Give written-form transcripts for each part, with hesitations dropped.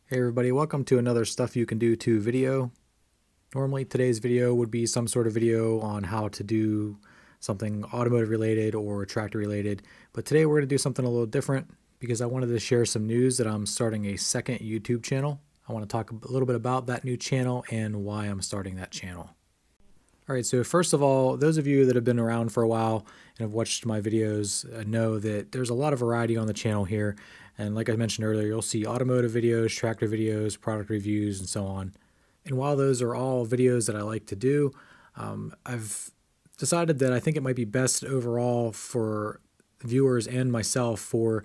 Hey everybody, welcome to another Stuff You Can Do To video. Normally today's video would be some sort of video on how to do something automotive related or tractor related, but today we're going to do something a little different because I wanted to share some news that I'm starting a second YouTube channel. I want to talk a little bit about that new channel and why I'm starting that channel. Alright, so first of all, those of you that have been around for a while and have watched my videos know that there's a lot of variety on the channel here. And like I mentioned earlier, you'll see automotive videos, tractor videos, product reviews, and so on. And while those are all videos that I like to do, I've decided that I think it might be best overall for viewers and myself for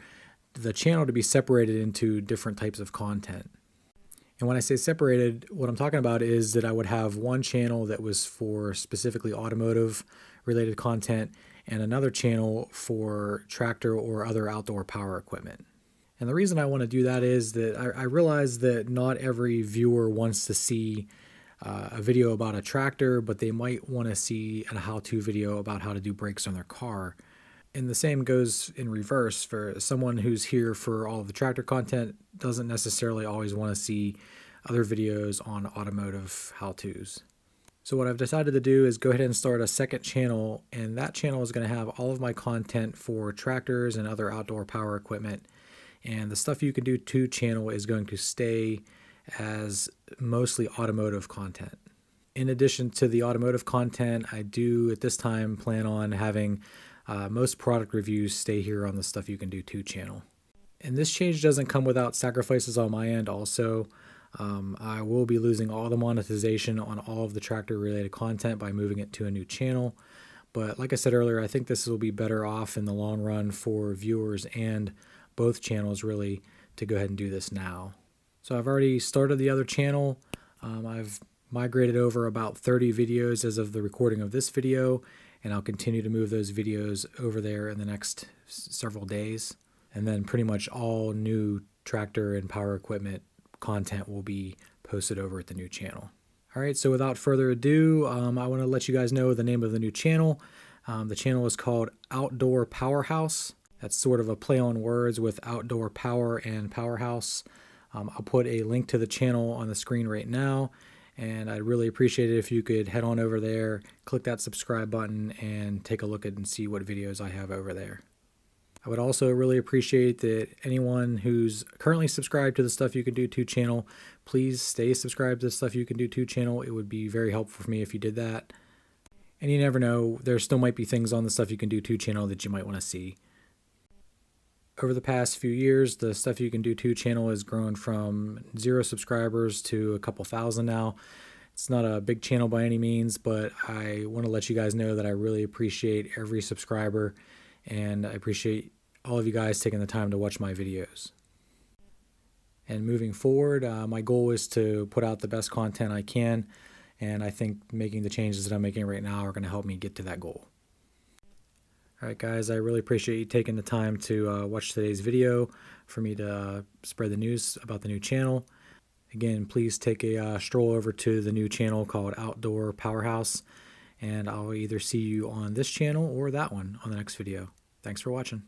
the channel to be separated into different types of content. And when I say separated, what I'm talking about is that I would have one channel that was for specifically automotive related content and another channel for tractor or other outdoor power equipment. And the reason I want to do that is that I realize that not every viewer wants to see a video about a tractor, but they might want to see a how-to video about how to do brakes on their car. And the same goes in reverse for someone who's here for all of the tractor content doesn't necessarily always want to see other videos on automotive how-tos. So what I've decided to do is go ahead and start a second channel, and that channel is going to have all of my content for tractors and other outdoor power equipment. And the Stuff You Can Do To channel is going to stay as mostly automotive content. In addition to the automotive content, I do at this time plan on having most product reviews stay here on the Stuff You Can Do To channel. And this change doesn't come without sacrifices on my end also. I will be losing all the monetization on all of the tractor related content by moving it to a new channel. But like I said earlier, I think this will be better off in the long run for viewers and both channels really to go ahead and do this now. So I've already started the other channel. I've migrated over about 30 videos as of the recording of this video, and I'll continue to move those videos over there in the next several days. And then pretty much all new tractor and power equipment content will be posted over at the new channel. All right, so without further ado, I want to let you guys know the name of the new channel. The channel is called Outdoor Powerhouse. That's sort of a play on words with outdoor power and powerhouse. I'll put a link to the channel on the screen right now, and I'd really appreciate it if you could head on over there, click that subscribe button, and take a look at and see what videos I have over there. I would also really appreciate that anyone who's currently subscribed to the Stuff You Can Do To channel, please stay subscribed to the Stuff You Can Do To channel. It would be very helpful for me if you did that. And you never know, there still might be things on the Stuff You Can Do To channel that you might want to see. Over the past few years, the Stuff You Can Do To channel has grown from 0 subscribers to a couple thousand now. It's not a big channel by any means, but I want to let you guys know that I really appreciate every subscriber, and I appreciate all of you guys taking the time to watch my videos. And moving forward, my goal is to put out the best content I can, and I think making the changes that I'm making right now are going to help me get to that goal. Alright guys, I really appreciate you taking the time to watch today's video for me to spread the news about the new channel. Again, please take a stroll over to the new channel called Outdoor Powerhouse, and I'll either see you on this channel or that one on the next video. Thanks for watching.